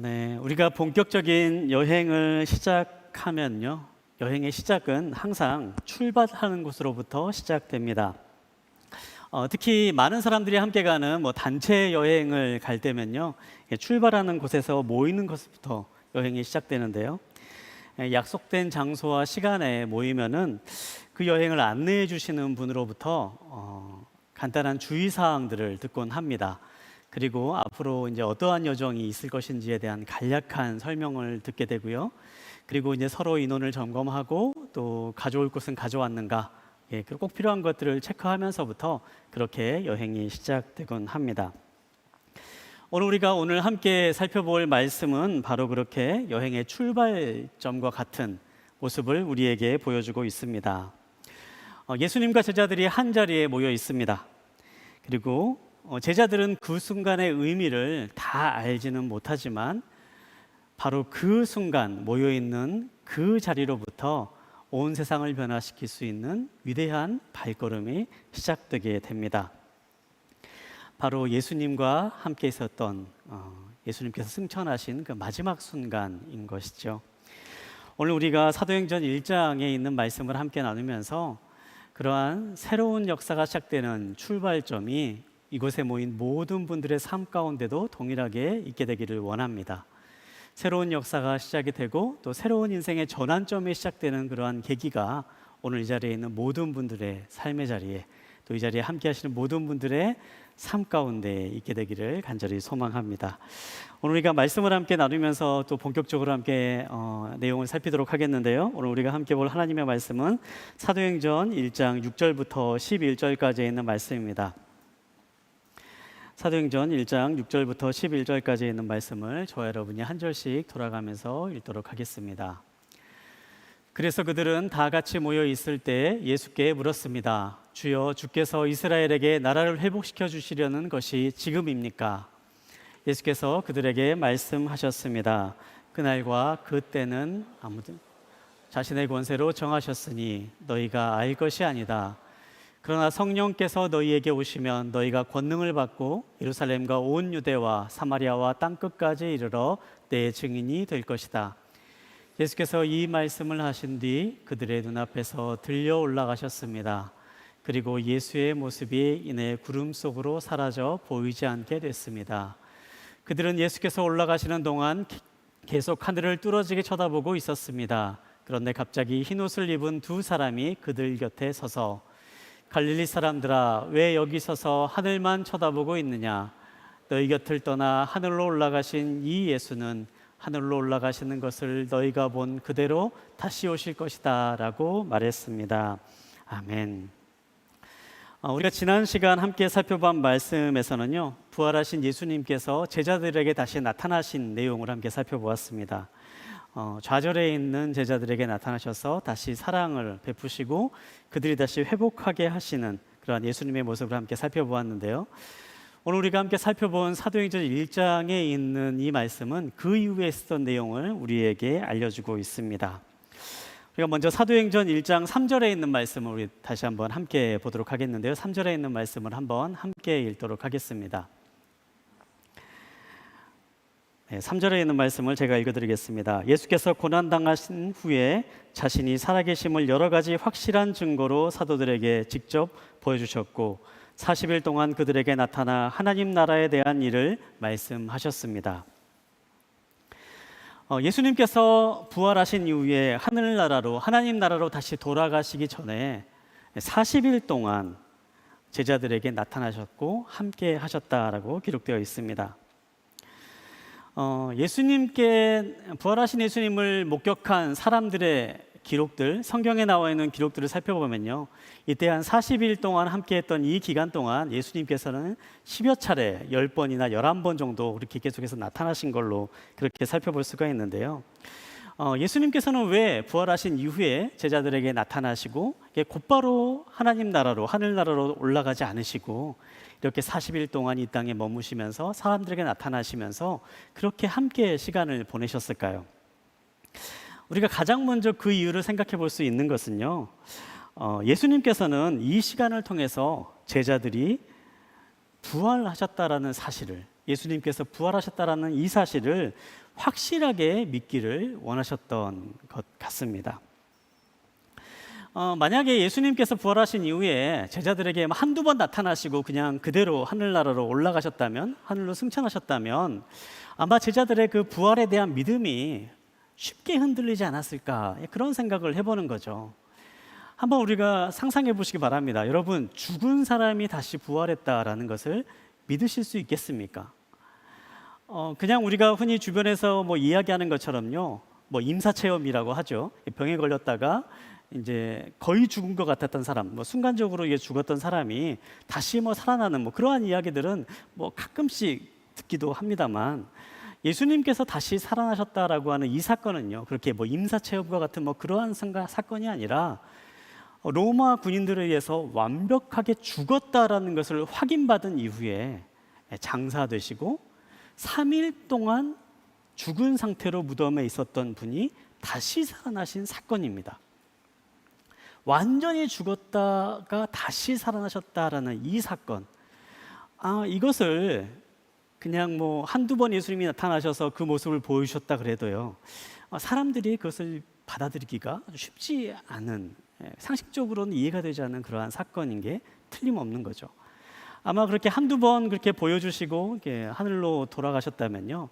네, 우리가 본격적인 여행을 시작하면요. 여행의 시작은 항상 출발하는 곳으로부터 시작됩니다. 특히 많은 사람들이 함께 가는 단체 여행을 갈 때면요. 출발하는 곳에서 모이는 것부터 여행이 시작되는데요. 약속된 장소와 시간에 모이면은 그 여행을 안내해 주시는 분으로부터 간단한 주의사항들을 듣곤 합니다. 그리고 앞으로 이제 어떠한 여정이 있을 것인지에 대한 간략한 설명을 듣게 되고요. 그리고 이제 서로 인원을 점검하고 또 가져올 것은 가져왔는가, 그리고 꼭 필요한 것들을 체크하면서부터 그렇게 여행이 시작되곤 합니다. 오늘 함께 살펴볼 말씀은 바로 그렇게 여행의 출발점과 같은 모습을 우리에게 보여주고 있습니다. 예수님과 제자들이 한 자리에 모여 있습니다. 그리고 제자들은 그 순간의 의미를 다 알지는 못하지만 바로 그 순간 모여있는 그 자리로부터 온 세상을 변화시킬 수 있는 위대한 발걸음이 시작되게 됩니다. 바로 예수님과 함께 있었던 예수님께서 승천하신 그 마지막 순간인 것이죠. 오늘 우리가 사도행전 1장에 있는 말씀을 함께 나누면서 그러한 새로운 역사가 시작되는 출발점이 이곳에 모인 모든 분들의 삶 가운데도 동일하게 있게 되기를 원합니다. 새로운 역사가 시작이 되고 또 새로운 인생의 전환점이 시작되는 그러한 계기가 오늘 이 자리에 있는 모든 분들의 삶의 자리에 또 이 자리에 함께 하시는 모든 분들의 삶 가운데 있게 되기를 간절히 소망합니다. 오늘 우리가 말씀을 함께 나누면서 또 본격적으로 함께 내용을 살피도록 하겠는데요. 오늘 우리가 함께 볼 하나님의 말씀은 사도행전 1장 6절부터 11절까지 있는 말씀입니다. 사도행전 1장 6절부터 11절까지 있는 말씀을 저와 여러분이 한 절씩 돌아가면서 읽도록 하겠습니다. 그래서 그들은 다 같이 모여 있을 때 예수께 물었습니다. 주여, 주께서 이스라엘에게 나라를 회복시켜 주시려는 것이 지금입니까? 예수께서 그들에게 말씀하셨습니다. 그날과 그때는 아무도 자신의 권세로 정하셨으니 너희가 알 것이 아니다. 그러나 성령께서 너희에게 오시면 너희가 권능을 받고 예루살렘과 온 유대와 사마리아와 땅끝까지 이르러 내 증인이 될 것이다. 예수께서 이 말씀을 하신 뒤 그들의 눈앞에서 들려 올라가셨습니다. 그리고 예수의 모습이 이내 구름 속으로 사라져 보이지 않게 됐습니다. 그들은 예수께서 올라가시는 동안 계속 하늘을 뚫어지게 쳐다보고 있었습니다. 그런데 갑자기 흰옷을 입은 두 사람이 그들 곁에 서서 갈릴리 사람들아, 왜 여기 서서 하늘만 쳐다보고 있느냐? 너희 곁을 떠나 하늘로 올라가신 이 예수는 하늘로 올라가시는 것을 너희가 본 그대로 다시 오실 것이다 라고 말했습니다. 아멘. 우리가 지난 시간 함께 살펴본 말씀에서는요, 부활하신 예수님께서 제자들에게 다시 나타나신 내용을 함께 살펴보았습니다. 좌절해 있는 제자들에게 나타나셔서 다시 사랑을 베푸시고 그들이 다시 회복하게 하시는 그러한 예수님의 모습을 함께 살펴보았는데요. 오늘 우리가 함께 살펴본 사도행전 1장에 있는 이 말씀은 그 이후에 있었던 내용을 우리에게 알려주고 있습니다. 우리가 먼저 사도행전 1장 3절에 있는 말씀을 우리 다시 한번 함께 보도록 하겠는데요. 3절에 있는 말씀을 한번 함께 읽도록 하겠습니다. 3절에 있는 말씀을 제가 읽어드리겠습니다. 예수께서 고난당하신 후에 자신이 살아계심을 여러 가지 확실한 증거로 사도들에게 직접 보여주셨고 40일 동안 그들에게 나타나 하나님 나라에 대한 일을 말씀하셨습니다. 예수님께서 부활하신 이후에 하나님 나라로 다시 돌아가시기 전에 40일 동안 제자들에게 나타나셨고 함께 하셨다라고 기록되어 있습니다. 부활하신 예수님을 목격한 사람들의 기록들, 성경에 나와 있는 기록들을 살펴보면요, 이때 한 40일 동안 함께했던 이 기간 동안 예수님께서는 10여 차례, 10번이나 11번 정도 그렇게 계속해서 나타나신 걸로 그렇게 살펴볼 수가 있는데요. 예수님께서는 왜 부활하신 이후에 제자들에게 나타나시고 곧바로 하나님 나라로, 하늘나라로 올라가지 않으시고 이렇게 40일 동안 이 땅에 머무시면서 사람들에게 나타나시면서 그렇게 함께 시간을 보내셨을까요? 우리가 가장 먼저 그 이유를 생각해 볼 수 있는 것은요, 예수님께서는 이 시간을 통해서 제자들이 부활하셨다라는 사실을, 예수님께서 부활하셨다라는 이 사실을 확실하게 믿기를 원하셨던 것 같습니다. 만약에 예수님께서 부활하신 이후에 제자들에게 한두 번 나타나시고 그냥 그대로 하늘나라로 올라가셨다면, 하늘로 승천하셨다면 아마 제자들의 그 부활에 대한 믿음이 쉽게 흔들리지 않았을까, 그런 생각을 해보는 거죠. 한번 우리가 상상해 보시기 바랍니다. 여러분, 죽은 사람이 다시 부활했다라는 것을 믿으실 수 있겠습니까? 그냥 우리가 흔히 주변에서 뭐 이야기하는 것처럼요, 뭐 임사체험이라고 하죠. 병에 걸렸다가 이제 거의 죽은 것 같았던 사람, 뭐 순간적으로 죽었던 사람이 다시 뭐 살아나는 뭐 그러한 이야기들은 뭐 가끔씩 듣기도 합니다만, 예수님께서 다시 살아나셨다라고 하는 이 사건은요, 그렇게 뭐 임사체험과 같은 뭐 그러한 사건이 아니라 로마 군인들에 의해서 완벽하게 죽었다라는 것을 확인받은 이후에 장사되시고 3일 동안 죽은 상태로 무덤에 있었던 분이 다시 살아나신 사건입니다. 완전히 죽었다가 다시 살아나셨다라는 이 사건, 이것을 그냥 뭐 한두 번 예수님이 나타나셔서 그 모습을 보여주셨다 그래도요, 사람들이 그것을 받아들이기가 쉽지 않은, 상식적으로는 이해가 되지 않는 그러한 사건인 게 틀림없는 거죠. 아마 그렇게 한두 번 그렇게 보여주시고 이렇게 하늘로 돌아가셨다면요,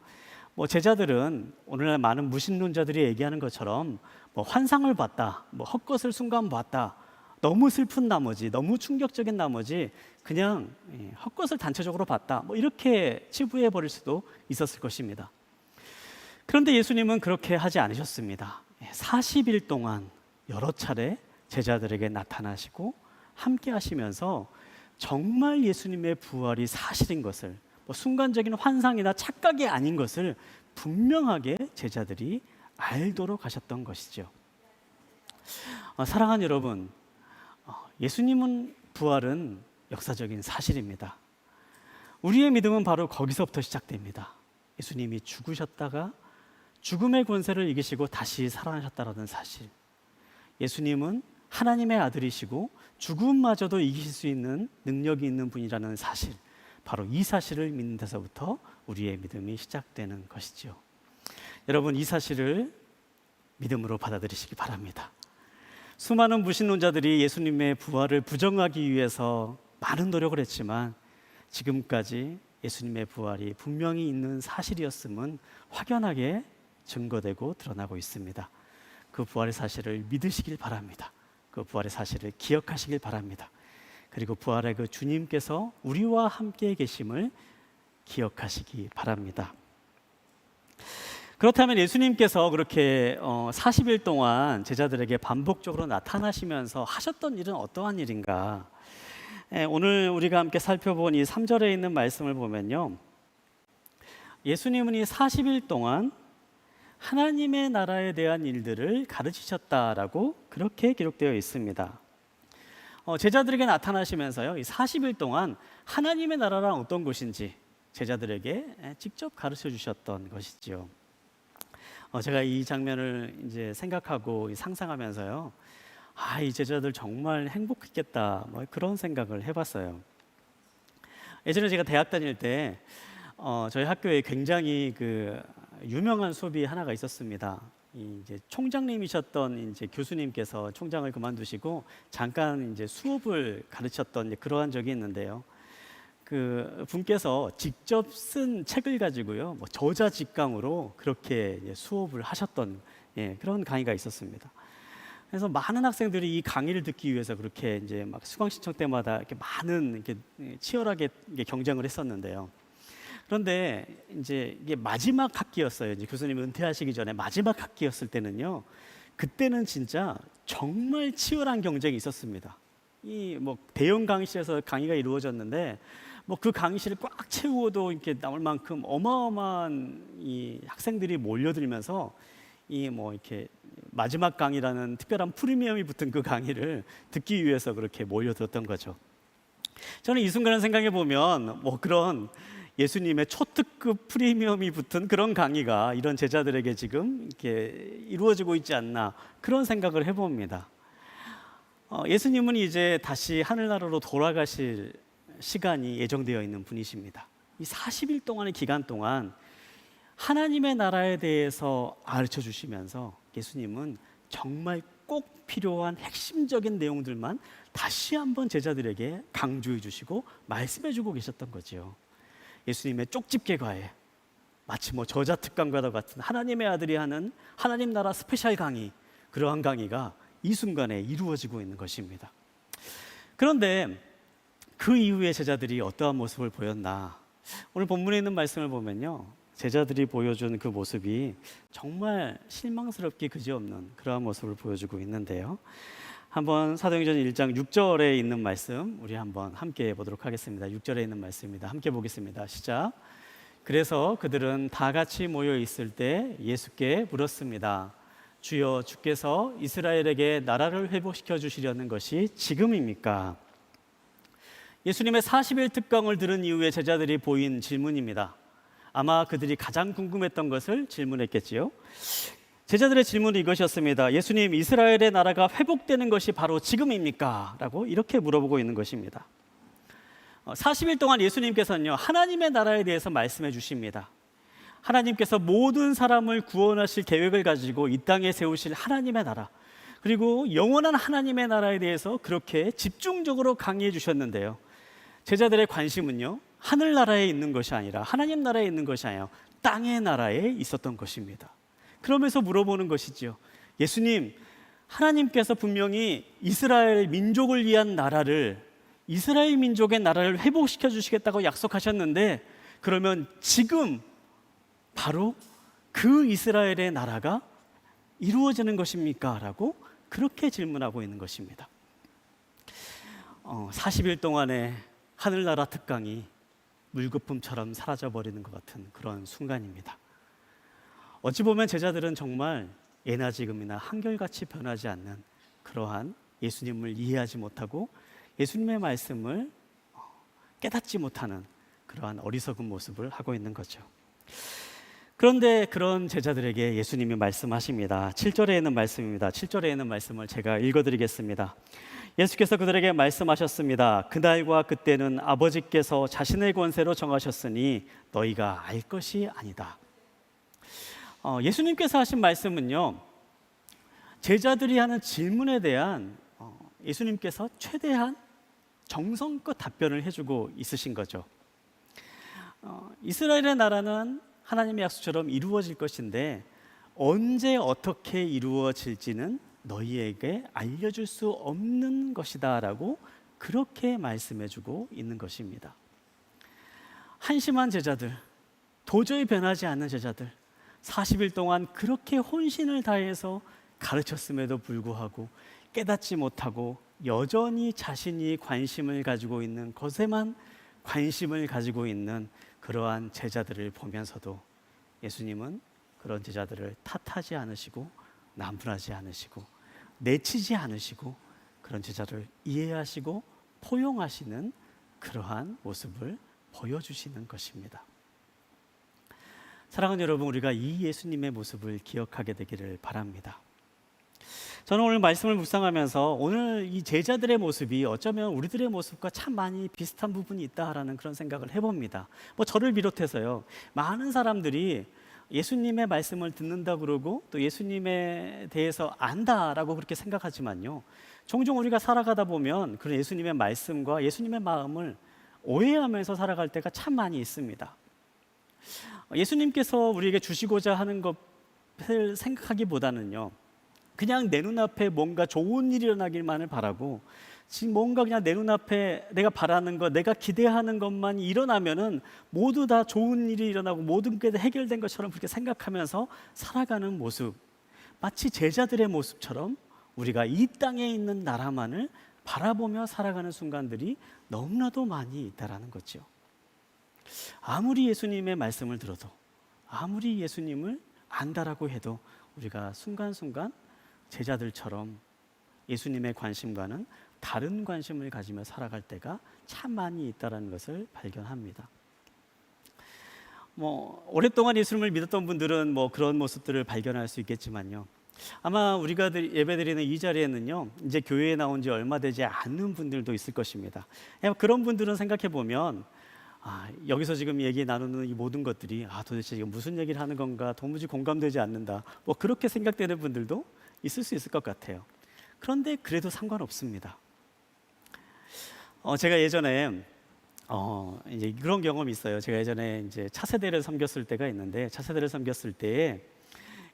뭐 제자들은 오늘날 많은 무신론자들이 얘기하는 것처럼 뭐 환상을 봤다, 뭐 헛것을 순간 봤다, 너무 슬픈 나머지, 너무 충격적인 나머지 그냥 헛것을 단체적으로 봤다, 뭐 이렇게 치부해 버릴 수도 있었을 것입니다. 그런데 예수님은 그렇게 하지 않으셨습니다. 40일 동안 여러 차례 제자들에게 나타나시고 함께 하시면서 정말 예수님의 부활이 사실인 것을, 뭐 순간적인 환상이나 착각이 아닌 것을 분명하게 제자들이 알도록 하셨던 것이죠. 사랑하는 여러분, 예수님은 부활은 역사적인 사실입니다. 우리의 믿음은 바로 거기서부터 시작됩니다. 예수님이 죽으셨다가 죽음의 권세를 이기시고 다시 살아나셨다는 사실. 예수님은 하나님의 아들이시고 죽음마저도 이기실 수 있는 능력이 있는 분이라는 사실, 바로 이 사실을 믿는 데서부터 우리의 믿음이 시작되는 것이죠. 여러분, 이 사실을 믿음으로 받아들이시기 바랍니다. 수많은 무신론자들이 예수님의 부활을 부정하기 위해서 많은 노력을 했지만 지금까지 예수님의 부활이 분명히 있는 사실이었음은 확연하게 증거되고 드러나고 있습니다. 그 부활의 사실을 믿으시길 바랍니다. 그 부활의 사실을 기억하시길 바랍니다. 그리고 부활의 그 주님께서 우리와 함께 계심을 기억하시기 바랍니다. 그렇다면 예수님께서 그렇게 40일 동안 제자들에게 반복적으로 나타나시면서 하셨던 일은 어떠한 일인가? 오늘 우리가 함께 살펴본 이 3절에 있는 말씀을 보면요, 예수님은 이 40일 동안 하나님의 나라에 대한 일들을 가르치셨다라고 그렇게 기록되어 있습니다. 제자들에게 나타나시면서요, 이 40일 동안 하나님의 나라란 어떤 것인지 제자들에게 직접 가르쳐 주셨던 것이지요. 제가 이 장면을 이제 생각하고 상상하면서요, 이 제자들 정말 행복했겠다, 뭐 그런 생각을 해봤어요. 예전에 제가 대학 다닐 때 저희 학교에 굉장히 그 유명한 수업이 하나가 있었습니다. 이제 총장님이셨던 이제 교수님께서 총장을 그만두시고 잠깐 이제 수업을 가르쳤던 그러한 적이 있는데요. 그 분께서 직접 쓴 책을 가지고요, 뭐 저자직강으로 그렇게 수업을 하셨던 그런 강의가 있었습니다. 그래서 많은 학생들이 이 강의를 듣기 위해서 그렇게 이제 막 수강 신청 때마다 이렇게 많은 이렇게 치열하게 경쟁을 했었는데요. 그런데 이제 이게 마지막 학기였어요. 이제 교수님이 은퇴하시기 전에 마지막 학기였을 때는요, 그때는 진짜 정말 치열한 경쟁이 있었습니다. 이 뭐 대형 강의실에서 강의가 이루어졌는데 뭐 그 강의실을 꽉 채우어도 이렇게 나올 만큼 어마어마한 이 학생들이 몰려들면서 이 뭐 이렇게 마지막 강의라는 특별한 프리미엄이 붙은 그 강의를 듣기 위해서 그렇게 몰려들었던 거죠. 저는 이 순간을 생각해 보면 뭐 그런 예수님의 초특급 프리미엄이 붙은 그런 강의가 이런 제자들에게 지금 이렇게 이루어지고 있지 않나, 그런 생각을 해봅니다. 예수님은 이제 다시 하늘나라로 돌아가실 시간이 예정되어 있는 분이십니다. 이 40일 동안의 기간 동안 하나님의 나라에 대해서 가르쳐 주시면서 예수님은 정말 꼭 필요한 핵심적인 내용들만 다시 한번 제자들에게 강조해 주시고 말씀해 주고 계셨던 거죠. 예수님의 쪽집게 과외, 마치 저자특강과도 같은 하나님의 아들이 하는 하나님 나라 스페셜 강의, 그러한 강의가 이 순간에 이루어지고 있는 것입니다. 그런데 그 이후에 제자들이 어떠한 모습을 보였나? 오늘 본문에 있는 말씀을 보면요, 제자들이 보여준 그 모습이 정말 실망스럽게 그지없는 그러한 모습을 보여주고 있는데요. 한번 사도행전 1장 6절에 있는 말씀 우리 한번 함께 보도록 하겠습니다. 6절에 있는 말씀입니다. 함께 보겠습니다. 시작. 그래서 그들은 다 같이 모여 있을 때 예수께 물었습니다. 주여, 주께서 이스라엘에게 나라를 회복시켜 주시려는 것이 지금입니까? 예수님의 40일 특강을 들은 이후에 제자들이 보인 질문입니다. 아마 그들이 가장 궁금했던 것을 질문했겠지요. 제자들의 질문은 이것이었습니다. 예수님, 이스라엘의 나라가 회복되는 것이 바로 지금입니까? 라고 이렇게 물어보고 있는 것입니다. 40일 동안 예수님께서는요, 하나님의 나라에 대해서 말씀해 주십니다. 하나님께서 모든 사람을 구원하실 계획을 가지고 이 땅에 세우실 하나님의 나라, 그리고 영원한 하나님의 나라에 대해서 그렇게 집중적으로 강의해 주셨는데요, 제자들의 관심은요, 하늘나라에 있는 것이 아니라 하나님 나라에 있는 것이 아니라 땅의 나라에 있었던 것입니다. 그러면서 물어보는 것이죠. 예수님, 하나님께서 분명히 이스라엘 민족을 위한 나라를, 이스라엘 민족의 나라를 회복시켜 주시겠다고 약속하셨는데, 그러면 지금 바로 그 이스라엘의 나라가 이루어지는 것입니까? 라고 그렇게 질문하고 있는 것입니다. 40일 동안의 하늘나라 특강이 물거품처럼 사라져버리는 것 같은 그런 순간입니다. 어찌 보면 제자들은 정말 예나 지금이나 한결같이 변하지 않는 그러한 예수님을 이해하지 못하고 예수님의 말씀을 깨닫지 못하는 그러한 어리석은 모습을 하고 있는 거죠. 그런데 그런 제자들에게 예수님이 말씀하십니다. 7절에 있는 말씀입니다. 7절에 있는 말씀을 제가 읽어드리겠습니다. 예수께서 그들에게 말씀하셨습니다. 그날과 그때는 아버지께서 자신의 권세로 정하셨으니 너희가 알 것이 아니다. 예수님께서 하신 말씀은요, 제자들이 하는 질문에 대한 예수님께서 최대한 정성껏 답변을 해주고 있으신 거죠. 이스라엘의 나라는 하나님의 약속처럼 이루어질 것인데 언제 어떻게 이루어질지는 너희에게 알려줄 수 없는 것이다 라고 그렇게 말씀해주고 있는 것입니다. 한심한 제자들, 도저히 변하지 않는 제자들, 40일 동안 그렇게 혼신을 다해서 가르쳤음에도 불구하고 깨닫지 못하고 여전히 자신이 관심을 가지고 있는 것에만 관심을 가지고 있는 그러한 제자들을 보면서도 예수님은 그런 제자들을 탓하지 않으시고 나무라지 않으시고 내치지 않으시고 그런 제자를 이해하시고 포용하시는 그러한 모습을 보여주시는 것입니다. 사랑하는 여러분, 우리가 이 예수님의 모습을 기억하게 되기를 바랍니다. 저는 오늘 말씀을 묵상하면서 오늘 이 제자들의 모습이 어쩌면 우리들의 모습과 참 많이 비슷한 부분이 있다라는 그런 생각을 해봅니다. 저를 비롯해서요, 많은 사람들이 예수님의 말씀을 듣는다 그러고 또 예수님에 대해서 안다라고 그렇게 생각하지만요, 종종 우리가 살아가다 보면 그런 예수님의 말씀과 예수님의 마음을 오해하면서 살아갈 때가 참 많이 있습니다. 예수님께서 우리에게 주시고자 하는 것을 생각하기보다는요, 그냥 내 눈앞에 뭔가 좋은 일이 일어나길만을 바라고 지금 뭔가 그냥 내 눈앞에 내가 바라는 것, 내가 기대하는 것만 일어나면은 모두 다 좋은 일이 일어나고 모든 게 해결된 것처럼 그렇게 생각하면서 살아가는 모습, 마치 제자들의 모습처럼 우리가 이 땅에 있는 나라만을 바라보며 살아가는 순간들이 너무나도 많이 있다라는 거죠. 아무리 예수님의 말씀을 들어도, 아무리 예수님을 안다라고 해도 우리가 순간순간 제자들처럼 예수님의 관심과는 다른 관심을 가지며 살아갈 때가 참 많이 있다는 것을 발견합니다. 오랫동안 예수님을 믿었던 분들은 그런 모습들을 발견할 수 있겠지만요, 아마 우리가 예배드리는 이 자리에는요, 이제 교회에 나온 지 얼마 되지 않는 분들도 있을 것입니다. 그런 분들은 생각해 보면 여기서 지금 얘기 나누는 이 모든 것들이 도대체 지금 무슨 얘기를 하는 건가 도무지 공감되지 않는다. 뭐 그렇게 생각되는 분들도 있을 수 있을 것 같아요. 그런데 그래도 상관없습니다. 제가 예전에 이제 그런 경험이 있어요. 제가 예전에 이제 차세대를 섬겼을 때가 있는데, 차세대를 섬겼을 때에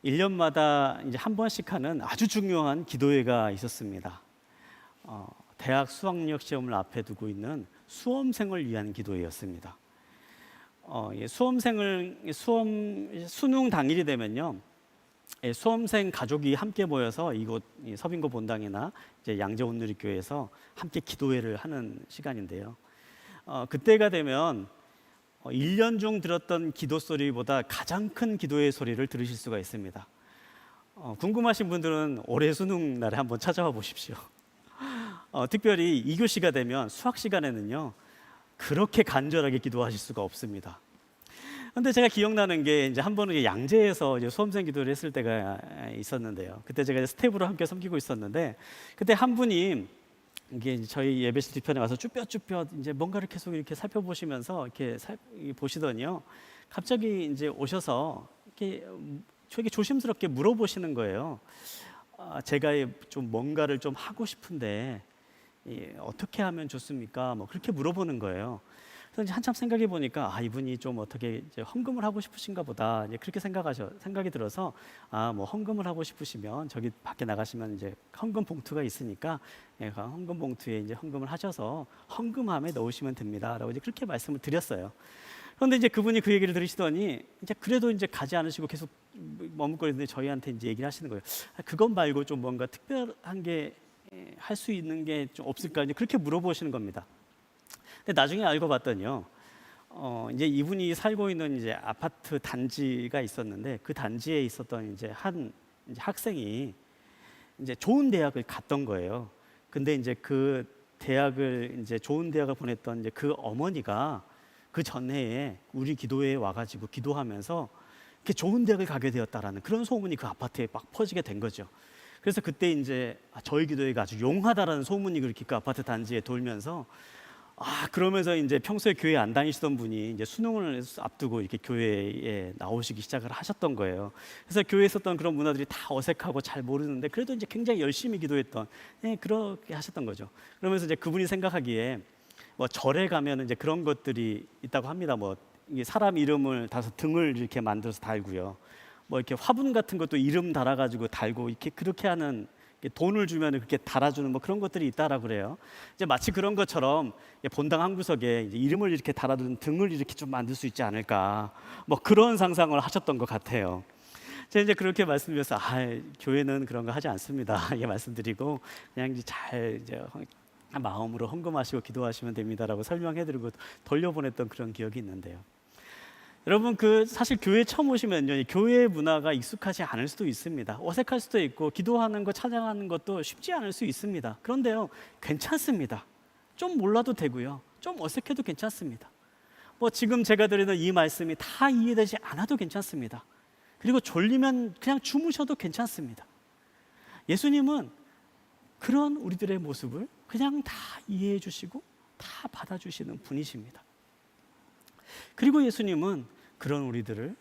1년마다 이제 한 번씩 하는 아주 중요한 기도회가 있었습니다. 대학 수학력 시험을 앞에 두고 있는 수험생을 위한 기도회였습니다. 수능 당일이 되면요, 수험생 가족이 함께 모여서 이곳 서빙고 본당이나 이제 양재온누리교회에서 함께 기도회를 하는 시간인데요. 그때가 되면 1년 중 들었던 기도 소리보다 가장 큰 기도의 소리를 들으실 수가 있습니다. 궁금하신 분들은 올해 수능 날에 한번 찾아와 보십시오. 특별히 2교시가 되면 수학 시간에는요, 그렇게 간절하게 기도하실 수가 없습니다. 근데 제가 기억나는 게 이제 한 번은 양재에서 이제 수험생 기도를 했을 때가 있었는데요. 그때 제가 스텝으로 함께 섬기고 있었는데, 그때 한 분이 이게 저희 예배실 뒤편에 와서 쭈뼛쭈뼛 이제 뭔가를 계속 이렇게 살펴보시면서 이렇게 보시더니요, 갑자기 이제 오셔서 이렇게 저에게 조심스럽게 물어보시는 거예요. 제가 좀 뭔가를 좀 하고 싶은데 어떻게 하면 좋습니까? 뭐 그렇게 물어보는 거예요. 그래서 이제 한참 생각해 보니까 이분이 좀 어떻게 이제 헌금을 하고 싶으신가 보다, 이제 그렇게 생각이 들어서 뭐 헌금을 하고 싶으시면 저기 밖에 나가시면 이제 헌금 봉투가 있으니까 헌금 봉투에 이제 헌금을 하셔서 헌금함에 넣으시면 됩니다라고 이제 그렇게 말씀을 드렸어요. 그런데 이제 그분이 그 얘기를 들으시더니 이제 그래도 이제 가지 않으시고 계속 머뭇거리는데 저희한테 이제 얘기를 하시는 거예요. 그것 말고 좀 뭔가 특별한 게 할 수 있는 게 좀 없을까, 이제 그렇게 물어보시는 겁니다. 근데 나중에 알고 봤더니요, 이제 이분이 살고 있는 이제 아파트 단지가 있었는데, 그 단지에 있었던 이제 이제 학생이 이제 좋은 대학을 갔던 거예요. 근데 이제 그 대학을 이제 좋은 대학을 보냈던 이제 그 어머니가 그 전해에 우리 기도회에 와가지고 기도하면서 이렇게 좋은 대학을 가게 되었다라는 그런 소문이 그 아파트에 막 퍼지게 된 거죠. 그래서 그때 이제 저희 기도회가 아주 용하다라는 소문이 그렇게 그 아파트 단지에 돌면서 그러면서 이제 평소에 교회 안 다니시던 분이 이제 수능을 앞두고 이렇게 교회에 나오시기 시작을 하셨던 거예요. 그래서 교회에 있었던 그런 문화들이 다 어색하고 잘 모르는데 그래도 이제 굉장히 열심히 기도했던, 그렇게 하셨던 거죠. 그러면서 이제 그분이 생각하기에 뭐 절에 가면 이제 그런 것들이 있다고 합니다. 뭐 이게 사람 이름을 달아서 등을 이렇게 만들어서 달고요. 뭐 이렇게 화분 같은 것도 이름 달아가지고 달고 이렇게 그렇게 하는, 돈을 주면 그렇게 달아주는 뭐 그런 것들이 있다라고 그래요. 이제 마치 그런 것처럼 본당 한 구석에 이제 이름을 이렇게 달아두는 등을 이렇게 좀 만들 수 있지 않을까, 뭐 그런 상상을 하셨던 것 같아요. 제가 이제 그렇게 말씀드려서 교회는 그런 거 하지 않습니다. 이게 말씀드리고 그냥 이제 잘 이제 마음으로 헌금하시고 기도하시면 됩니다라고 설명해드리고 돌려보냈던 그런 기억이 있는데요. 여러분, 사실 교회 처음 오시면요, 교회 문화가 익숙하지 않을 수도 있습니다. 어색할 수도 있고 기도하는 거 찬양하는 것도 쉽지 않을 수 있습니다. 그런데요, 괜찮습니다. 좀 몰라도 되고요, 좀 어색해도 괜찮습니다. 뭐 지금 제가 드리는 이 말씀이 다 이해되지 않아도 괜찮습니다. 그리고 졸리면 그냥 주무셔도 괜찮습니다. 예수님은 그런 우리들의 모습을 그냥 다 이해해 주시고 다 받아주시는 분이십니다. 그리고 예수님은 그런 우리들을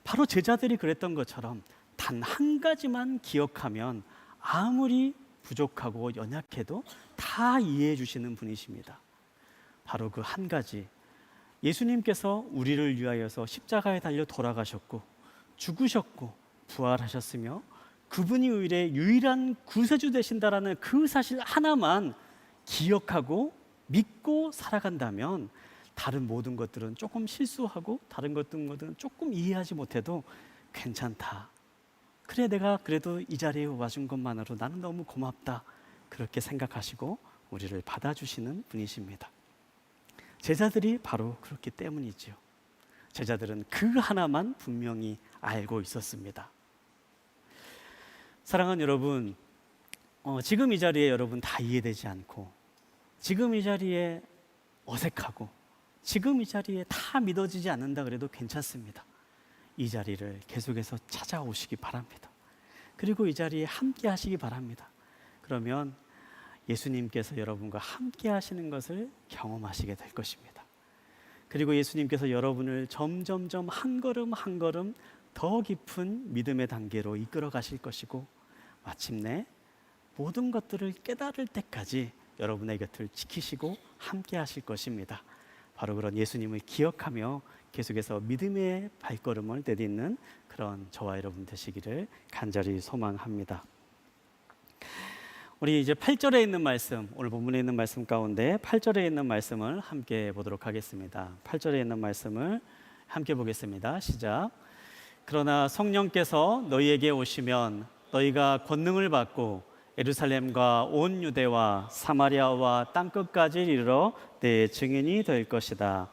바로 제자들이 그랬던 것처럼 단 한 가지만 기억하면 아무리 부족하고 연약해도 다 이해해 주시는 분이십니다. 바로 그 한 가지, 예수님께서 우리를 위하여서 십자가에 달려 돌아가셨고 죽으셨고 부활하셨으며 그분이 우리의 유일한 구세주 되신다라는 그 사실 하나만 기억하고 믿고 살아간다면 다른 모든 것들은 조금 실수하고 다른 것들은 조금 이해하지 못해도 괜찮다. 그래, 내가 그래도 이 자리에 와준 것만으로 나는 너무 고맙다. 그렇게 생각하시고 우리를 받아주시는 분이십니다. 제자들이 바로 그렇기 때문이죠. 제자들은 그 하나만 분명히 알고 있었습니다. 사랑하는 여러분, 지금 이 자리에 여러분 다 이해되지 않고, 지금 이 자리에 어색하고, 지금 이 자리에 다 믿어지지 않는다 그래도 괜찮습니다. 이 자리를 계속해서 찾아오시기 바랍니다. 그리고 이 자리에 함께 하시기 바랍니다. 그러면 예수님께서 여러분과 함께 하시는 것을 경험하시게 될 것입니다. 그리고 예수님께서 여러분을 점점점 한 걸음 한 걸음 더 깊은 믿음의 단계로 이끌어 가실 것이고, 마침내 모든 것들을 깨달을 때까지 여러분의 곁을 지키시고 함께 하실 것입니다. 바로 그런 예수님을 기억하며 계속해서 믿음의 발걸음을 내딛는 그런 저와 여러분 되시기를 간절히 소망합니다. 우리 이제 8절에 있는 말씀, 오늘 본문에 있는 말씀 가운데 8절에 있는 말씀을 함께 보도록 하겠습니다. 8절에 있는 말씀을 함께 보겠습니다. 시작. 그러나 성령께서 너희에게 오시면 너희가 권능을 받고 예루살렘과 온 유대와 사마리아와 땅끝까지 이르러 내 증인이 될 것이다.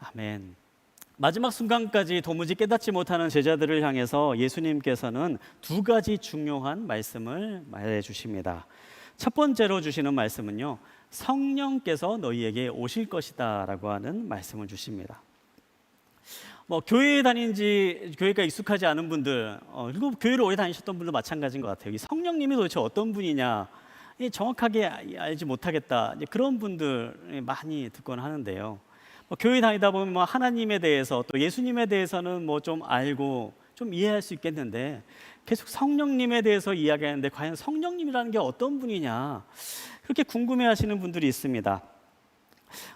아멘. 마지막 순간까지 도무지 깨닫지 못하는 제자들을 향해서 예수님께서는 두 가지 중요한 말씀을 말해 주십니다. 첫 번째로 주시는 말씀은요, 성령께서 너희에게 오실 것이다 라고 하는 말씀을 주십니다. 교회에 다닌지 교회가 익숙하지 않은 분들, 그리고 교회를 오래 다니셨던 분도 마찬가지인 것 같아요. 이 성령님이 도대체 어떤 분이냐 정확하게 알지 못하겠다, 그런 분들 많이 듣곤 하는데요. 교회 다니다 보면 하나님에 대해서 또 예수님에 대해서는 좀 알고 좀 이해할 수 있겠는데, 계속 성령님에 대해서 이야기하는데 과연 성령님이라는 게 어떤 분이냐, 그렇게 궁금해하시는 분들이 있습니다.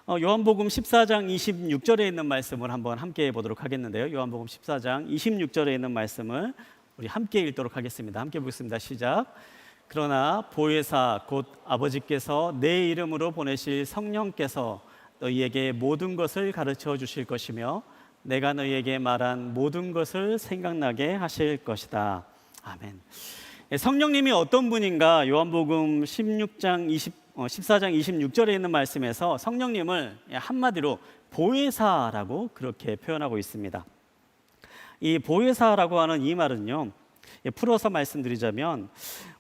요한복음 14장 26절에 있는 말씀을 한번 함께 보도록 하겠는데요. 요한복음 14장 26절에 있는 말씀을 우리 함께 읽도록 하겠습니다. 함께 보겠습니다. 시작. 그러나 보혜사 곧 아버지께서 내 이름으로 보내실 성령께서 너희에게 모든 것을 가르쳐 주실 것이며 내가 너희에게 말한 모든 것을 생각나게 하실 것이다. 아멘. 성령님이 어떤 분인가, 요한복음 14장 26절에 있는 말씀에서 성령님을 한마디로 보혜사라고 그렇게 표현하고 있습니다. 이 보혜사라고 하는 이 말은요, 풀어서 말씀드리자면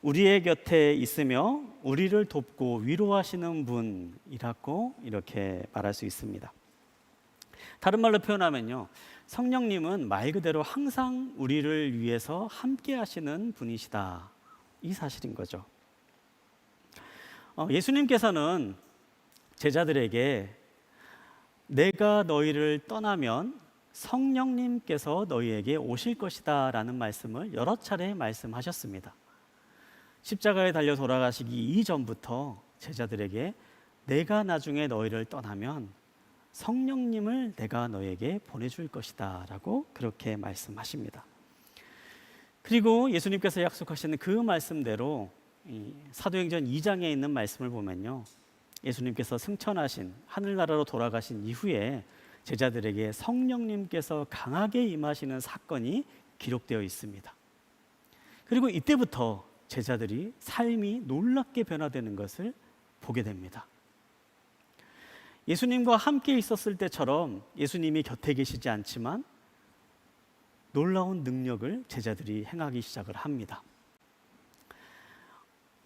우리의 곁에 있으며 우리를 돕고 위로하시는 분이라고 이렇게 말할 수 있습니다. 다른 말로 표현하면요, 성령님은 말 그대로 항상 우리를 위해서 함께 하시는 분이시다, 이 사실인 거죠. 예수님께서는 제자들에게 내가 너희를 떠나면 성령님께서 너희에게 오실 것이다 라는 말씀을 여러 차례 말씀하셨습니다. 십자가에 달려 돌아가시기 이전부터 제자들에게 내가 나중에 너희를 떠나면 성령님을 내가 너에게 보내줄 것이다 라고 그렇게 말씀하십니다. 그리고 예수님께서 약속하시는 그 말씀대로 사도행전 2장에 있는 말씀을 보면요, 예수님께서 승천하신 하늘나라로 돌아가신 이후에 제자들에게 성령님께서 강하게 임하시는 사건이 기록되어 있습니다. 그리고 이때부터 제자들이 삶이 놀랍게 변화되는 것을 보게 됩니다. 예수님과 함께 있었을 때처럼 예수님이 곁에 계시지 않지만 놀라운 능력을 제자들이 행하기 시작을 합니다.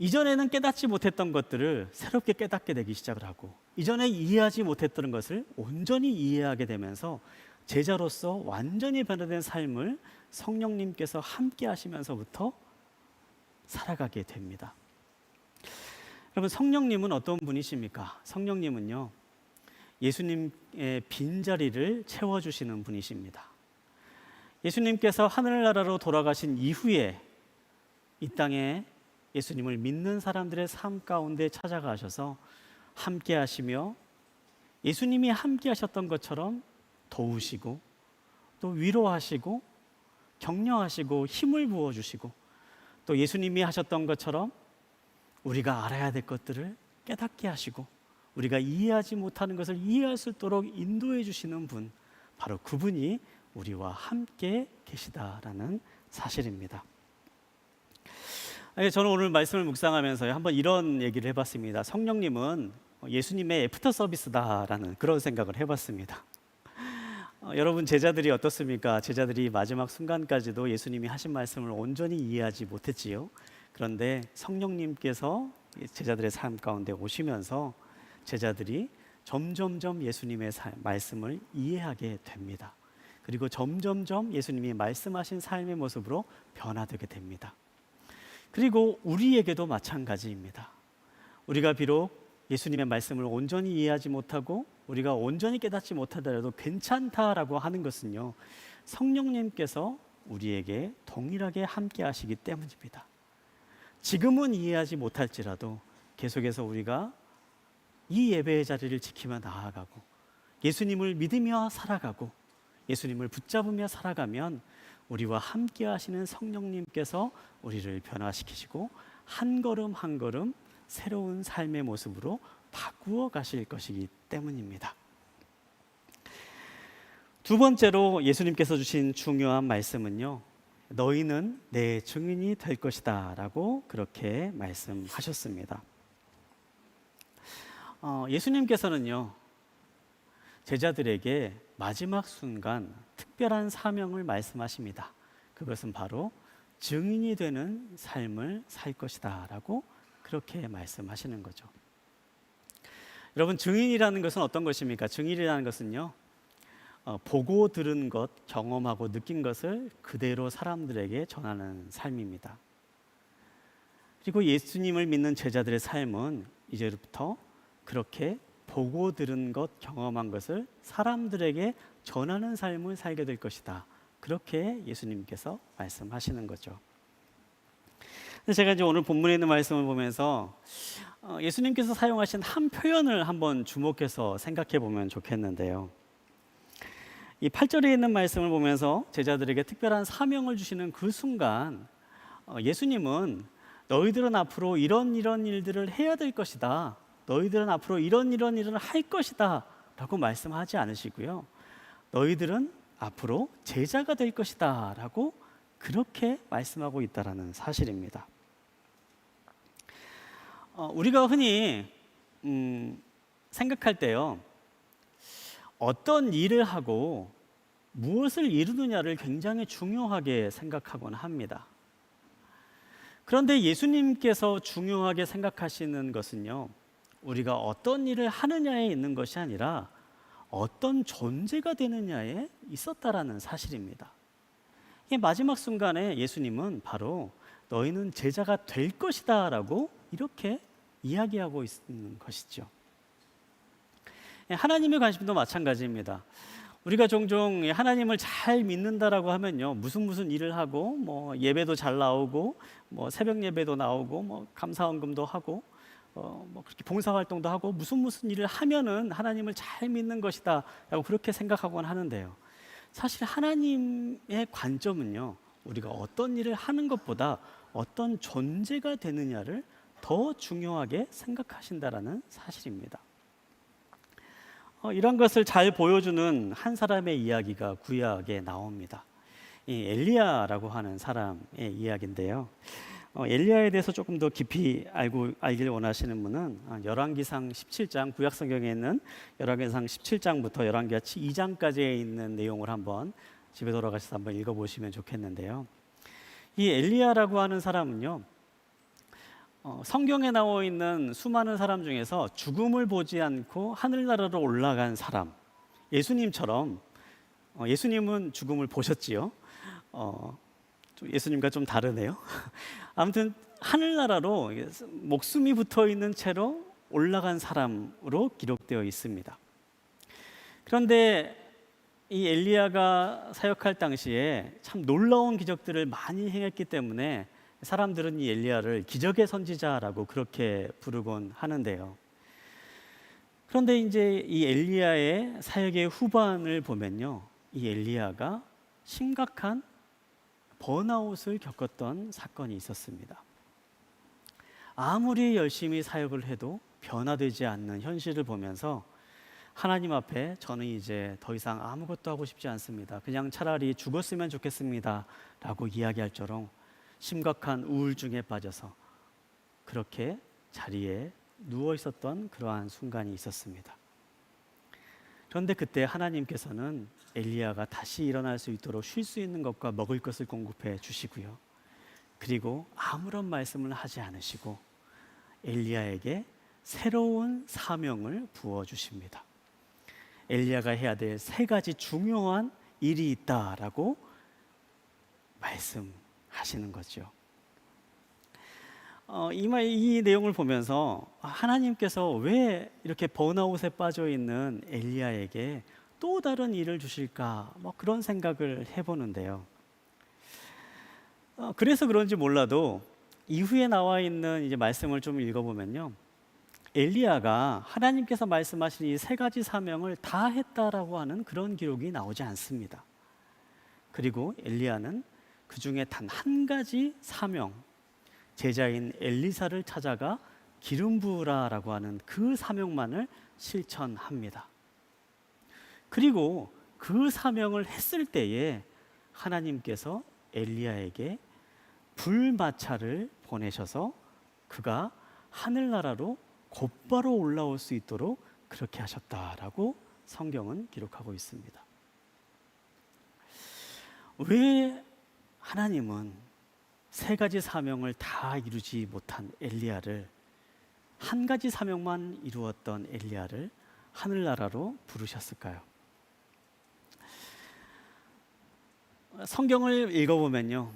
이전에는 깨닫지 못했던 것들을 새롭게 깨닫게 되기 시작을 하고, 이전에 이해하지 못했던 것을 온전히 이해하게 되면서 제자로서 완전히 변화된 삶을 성령님께서 함께 하시면서부터 살아가게 됩니다. 여러분, 성령님은 어떤 분이십니까? 성령님은요, 예수님의 빈자리를 채워주시는 분이십니다. 예수님께서 하늘나라로 돌아가신 이후에 이 땅에 예수님을 믿는 사람들의 삶 가운데 찾아가셔서 함께 하시며 예수님이 함께 하셨던 것처럼 도우시고 또 위로하시고 격려하시고 힘을 부어주시고, 또 예수님이 하셨던 것처럼 우리가 알아야 될 것들을 깨닫게 하시고 우리가 이해하지 못하는 것을 이해할 수 있도록 인도해 주시는 분, 바로 그분이 우리와 함께 계시다라는 사실입니다. 저는 오늘 말씀을 묵상하면서 한번 이런 얘기를 해봤습니다. 성령님은 예수님의 애프터 서비스다라는 그런 생각을 해봤습니다. 여러분, 제자들이 어떻습니까? 제자들이 마지막 순간까지도 예수님이 하신 말씀을 온전히 이해하지 못했지요. 그런데 성령님께서 제자들의 삶 가운데 오시면서 제자들이 점점점 예수님의 말씀을 이해하게 됩니다. 그리고 점점점 예수님이 말씀하신 삶의 모습으로 변화되게 됩니다. 그리고 우리에게도 마찬가지입니다. 우리가 비록 예수님의 말씀을 온전히 이해하지 못하고 우리가 온전히 깨닫지 못하더라도 괜찮다라고 하는 것은요, 성령님께서 우리에게 동일하게 함께 하시기 때문입니다. 지금은 이해하지 못할지라도 계속해서 우리가 이 예배의 자리를 지키며 나아가고 예수님을 믿으며 살아가고 예수님을 붙잡으며 살아가면 우리와 함께 하시는 성령님께서 우리를 변화시키시고 한 걸음 한 걸음 새로운 삶의 모습으로 바꾸어 가실 것이기 때문입니다. 두 번째로 예수님께서 주신 중요한 말씀은요, 너희는 내 증인이 될 것이다 라고 그렇게 말씀하셨습니다. 예수님께서는요, 제자들에게 마지막 순간 특별한 사명을 말씀하십니다. 그것은 바로 증인이 되는 삶을 살 것이다 라고 그렇게 말씀하시는 거죠. 여러분, 증인이라는 것은 어떤 것입니까? 증인이라는 것은요, 보고 들은 것, 경험하고 느낀 것을 그대로 사람들에게 전하는 삶입니다. 그리고 예수님을 믿는 제자들의 삶은 이제부터 그렇게 보고 들은 것, 경험한 것을 사람들에게 전하는 삶을 살게 될 것이다. 그렇게 예수님께서 말씀하시는 거죠. 제가 이제 오늘 본문에 있는 말씀을 보면서 예수님께서 사용하신 한 표현을 한번 주목해서 생각해 보면 좋겠는데요. 이 8절에 있는 말씀을 보면서 제자들에게 특별한 사명을 주시는 그 순간 예수님은 너희들은 앞으로 이런 일들을 해야 될 것이다. 너희들은 앞으로 이런 일을 할 것이다 라고 말씀하지 않으시고요, 너희들은 앞으로 제자가 될 것이다 라고 그렇게 말씀하고 있다는 사실입니다. 우리가 흔히 생각할 때요, 어떤 일을 하고 무엇을 이루느냐를 굉장히 중요하게 생각하곤 합니다. 그런데 예수님께서 중요하게 생각하시는 것은요, 우리가 어떤 일을 하느냐에 있는 것이 아니라 어떤 존재가 되느냐에 있었다라는 사실입니다. 마지막 순간에 예수님은 바로 너희는 제자가 될 것이다 라고 이렇게 이야기하고 있는 것이죠. 하나님의 관심도 마찬가지입니다. 우리가 종종 하나님을 잘 믿는다라고 하면요, 무슨 일을 하고 뭐 예배도 잘 나오고 뭐 새벽 예배도 나오고 뭐 감사헌금도 하고 뭐 그렇게 봉사활동도 하고 무슨 일을 하면은 하나님을 잘 믿는 것이다 라고 그렇게 생각하곤 하는데요, 사실 하나님의 관점은요, 우리가 어떤 일을 하는 것보다 어떤 존재가 되느냐를 더 중요하게 생각하신다라는 사실입니다. 이런 것을 잘 보여주는 한 사람의 이야기가 구약에 나옵니다. 이 엘리야라고 하는 사람의 이야기인데요, 엘리야에 대해서 조금 더 깊이 알길 원하시는 분은 열왕기상 17장, 구약 성경에 있는 열왕기상 17장부터 열왕기하 2장까지에 있는 내용을 한번 집에 돌아가셔서 한번 읽어보시면 좋겠는데요, 이 엘리야라고 하는 사람은요, 성경에 나와 있는 수많은 사람 중에서 죽음을 보지 않고 하늘나라로 올라간 사람, 예수님처럼, 예수님은 죽음을 보셨지요. 예수님과 좀 다르네요. 아무튼 하늘나라로 목숨이 붙어 있는 채로 올라간 사람으로 기록되어 있습니다. 그런데 이 엘리야가 사역할 당시에 참 놀라운 기적들을 많이 행했기 때문에 사람들은 이 엘리야를 기적의 선지자라고 그렇게 부르곤 하는데요, 그런데 이제 이 엘리야의 사역의 후반을 보면요, 이 엘리야가 심각한 번아웃을 겪었던 사건이 있었습니다. 아무리 열심히 사역을 해도 변화되지 않는 현실을 보면서 하나님 앞에 저는 이제 더 이상 아무것도 하고 싶지 않습니다. 그냥 차라리 죽었으면 좋겠습니다 라고 이야기할 정도로 심각한 우울증에 빠져서 그렇게 자리에 누워 있었던 그러한 순간이 있었습니다. 그런데 그때 하나님께서는 엘리야가 다시 일어날 수 있도록 쉴 수 있는 것과 먹을 것을 공급해 주시고요, 그리고 아무런 말씀을 하지 않으시고 엘리야에게 새로운 사명을 부어주십니다. 엘리야가 해야 될 3가지 중요한 일이 있다라고 말씀하시는 거죠. 이 내용을 보면서 하나님께서 왜 이렇게 번아웃에 빠져 있는 엘리야에게 또 다른 일을 주실까? 그런 생각을 해보는데요. 그래서 그런지 몰라도 이후에 나와 있는 이제 말씀을 좀 읽어보면요, 엘리야가 하나님께서 말씀하신 이 세 가지 사명을 다 했다라고 하는 그런 기록이 나오지 않습니다. 그리고 엘리야는 그 중에 단 한 가지 사명, 제자인 엘리사를 찾아가 기름 부으라라고 하는 그 사명만을 실천합니다. 그리고 그 사명을 했을 때에 하나님께서 엘리야에게 불마차를 보내셔서 그가 하늘나라로 곧바로 올라올 수 있도록 그렇게 하셨다라고 성경은 기록하고 있습니다. 왜 하나님은 세 가지 사명을 다 이루지 못한 엘리야를, 한 가지 사명만 이루었던 엘리야를 하늘나라로 부르셨을까요? 성경을 읽어보면요,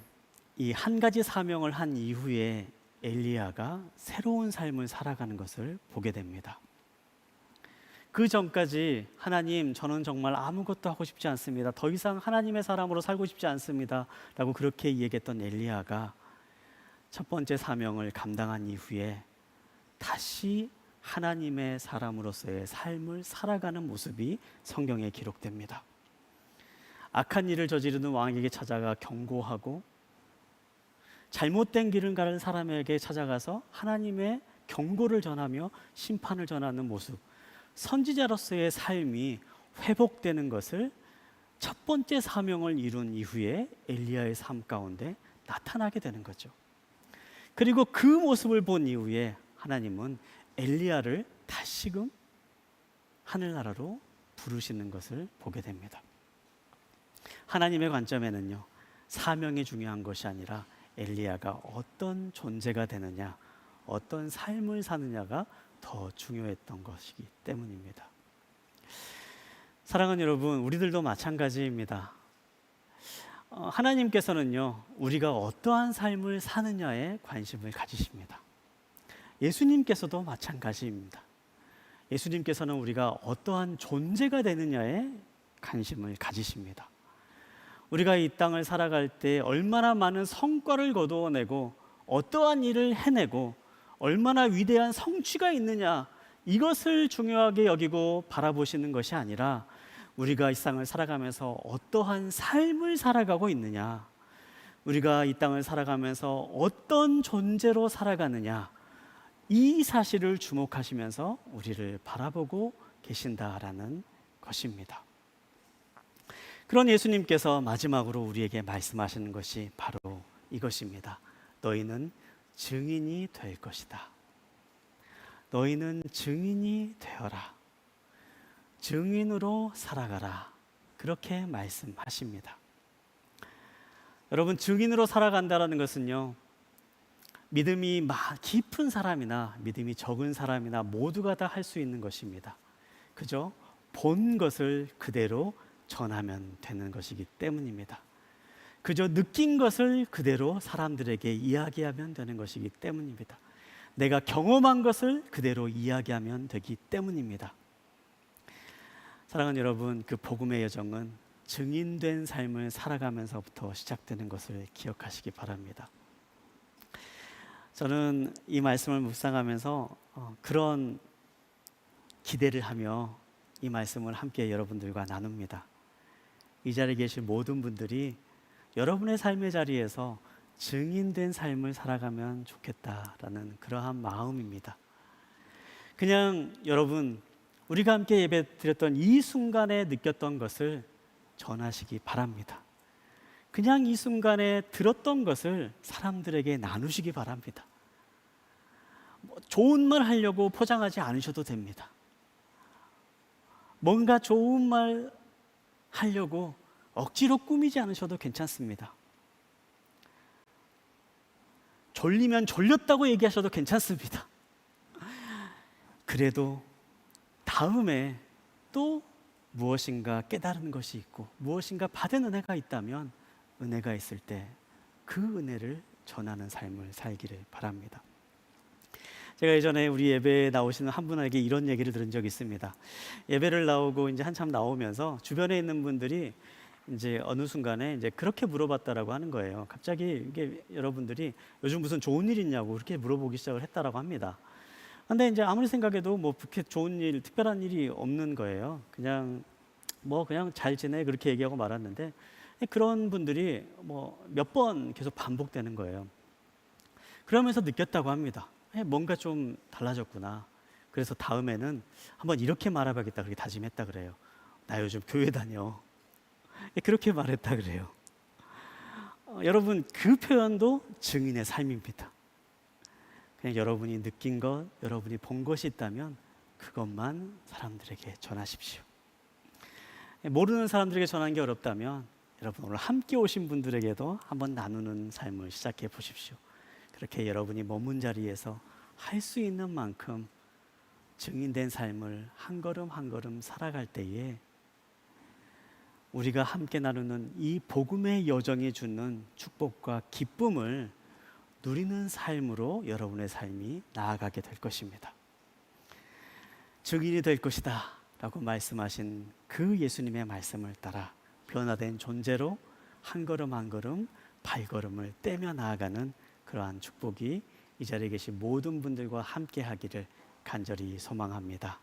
이 한 가지 사명을 한 이후에 엘리야가 새로운 삶을 살아가는 것을 보게 됩니다. 그 전까지 하나님, 저는 정말 아무것도 하고 싶지 않습니다. 더 이상 하나님의 사람으로 살고 싶지 않습니다. 라고 그렇게 얘기했던 엘리야가 첫 번째 사명을 감당한 이후에 다시 하나님의 사람으로서의 삶을 살아가는 모습이 성경에 기록됩니다. 악한 일을 저지르는 왕에게 찾아가 경고하고, 잘못된 길을 가는 사람에게 찾아가서 하나님의 경고를 전하며 심판을 전하는 모습, 선지자로서의 삶이 회복되는 것을 첫 번째 사명을 이룬 이후에 엘리야의 삶 가운데 나타나게 되는 거죠. 그리고 그 모습을 본 이후에 하나님은 엘리야를 다시금 하늘나라로 부르시는 것을 보게 됩니다. 하나님의 관점에는요, 사명이 중요한 것이 아니라 엘리야가 어떤 존재가 되느냐, 어떤 삶을 사느냐가 더 중요했던 것이기 때문입니다. 사랑하는 여러분, 우리들도 마찬가지입니다. 하나님께서는요, 우리가 어떠한 삶을 사느냐에 관심을 가지십니다. 예수님께서도 마찬가지입니다. 예수님께서는 우리가 어떠한 존재가 되느냐에 관심을 가지십니다. 우리가 이 땅을 살아갈 때 얼마나 많은 성과를 거두어내고 어떠한 일을 해내고 얼마나 위대한 성취가 있느냐, 이것을 중요하게 여기고 바라보시는 것이 아니라 우리가 이 땅을 살아가면서 어떠한 삶을 살아가고 있느냐, 우리가 이 땅을 살아가면서 어떤 존재로 살아가느냐, 이 사실을 주목하시면서 우리를 바라보고 계신다라는 것입니다. 그런 예수님께서 마지막으로 우리에게 말씀하시는 것이 바로 이것입니다. 너희는 증인이 될 것이다. 너희는 증인이 되어라. 증인으로 살아가라. 그렇게 말씀하십니다. 여러분, 증인으로 살아간다는 것은요, 믿음이 깊은 사람이나 믿음이 적은 사람이나 모두가 다 할 수 있는 것입니다. 그저 본 것을 그대로 전하면 되는 것이기 때문입니다. 그저 느낀 것을 그대로 사람들에게 이야기하면 되는 것이기 때문입니다. 내가 경험한 것을 그대로 이야기하면 되기 때문입니다. 사랑하는 여러분, 그 복음의 여정은 증인된 삶을 살아가면서부터 시작되는 것을 기억하시기 바랍니다. 저는 이 말씀을 묵상하면서 그런 기대를 하며 이 말씀을 함께 여러분들과 나눕니다. 이 자리에 계신 모든 분들이 여러분의 삶의 자리에서 증인된 삶을 살아가면 좋겠다라는 그러한 마음입니다. 그냥 여러분, 우리가 함께 예배 드렸던 이 순간에 느꼈던 것을 전하시기 바랍니다. 그냥 이 순간에 들었던 것을 사람들에게 나누시기 바랍니다. 좋은 말 하려고 포장하지 않으셔도 됩니다. 뭔가 좋은 말 하려고 억지로 꾸미지 않으셔도 괜찮습니다. 졸리면 졸렸다고 얘기하셔도 괜찮습니다. 그래도 다음에 또 무엇인가 깨달은 것이 있고 무엇인가 받은 은혜가 있다면 은혜가 있을 때 그 은혜를 전하는 삶을 살기를 바랍니다. 제가 예전에 우리 예배에 나오시는 한 분에게 이런 얘기를 들은 적이 있습니다. 예배를 나오고 이제 한참 나오면서 주변에 있는 분들이 이제 어느 순간에 이제 그렇게 물어봤다라고 하는 거예요. 갑자기 이게 여러분들이 요즘 무슨 좋은 일 있냐고 그렇게 물어보기 시작을 했다라고 합니다. 근데 이제 아무리 생각해도 뭐 그렇게 좋은 일, 특별한 일이 없는 거예요. 그냥 뭐 그냥 잘 지내 그렇게 얘기하고 말았는데 그런 분들이 뭐 몇 번 계속 반복되는 거예요. 그러면서 느꼈다고 합니다. 뭔가 좀 달라졌구나. 그래서 다음에는 한번 이렇게 말해봐야겠다 그렇게 다짐했다 그래요. 나 요즘 교회 다녀. 그렇게 말했다 그래요. 여러분 그 표현도 증인의 삶입니다. 그냥 여러분이 느낀 것, 여러분이 본 것이 있다면 그것만 사람들에게 전하십시오. 모르는 사람들에게 전하는 게 어렵다면 여러분 오늘 함께 오신 분들에게도 한번 나누는 삶을 시작해 보십시오. 그렇게 여러분이 머문 자리에서 할 수 있는 만큼 증인된 삶을 한 걸음 한 걸음 살아갈 때에 우리가 함께 나누는 이 복음의 여정이 주는 축복과 기쁨을 누리는 삶으로 여러분의 삶이 나아가게 될 것입니다. 증인이 될 것이다 라고 말씀하신 그 예수님의 말씀을 따라 변화된 존재로 한 걸음 한 걸음 발걸음을 떼며 나아가는 그러한 축복이 이 자리에 계신 모든 분들과 함께 하기를 간절히 소망합니다.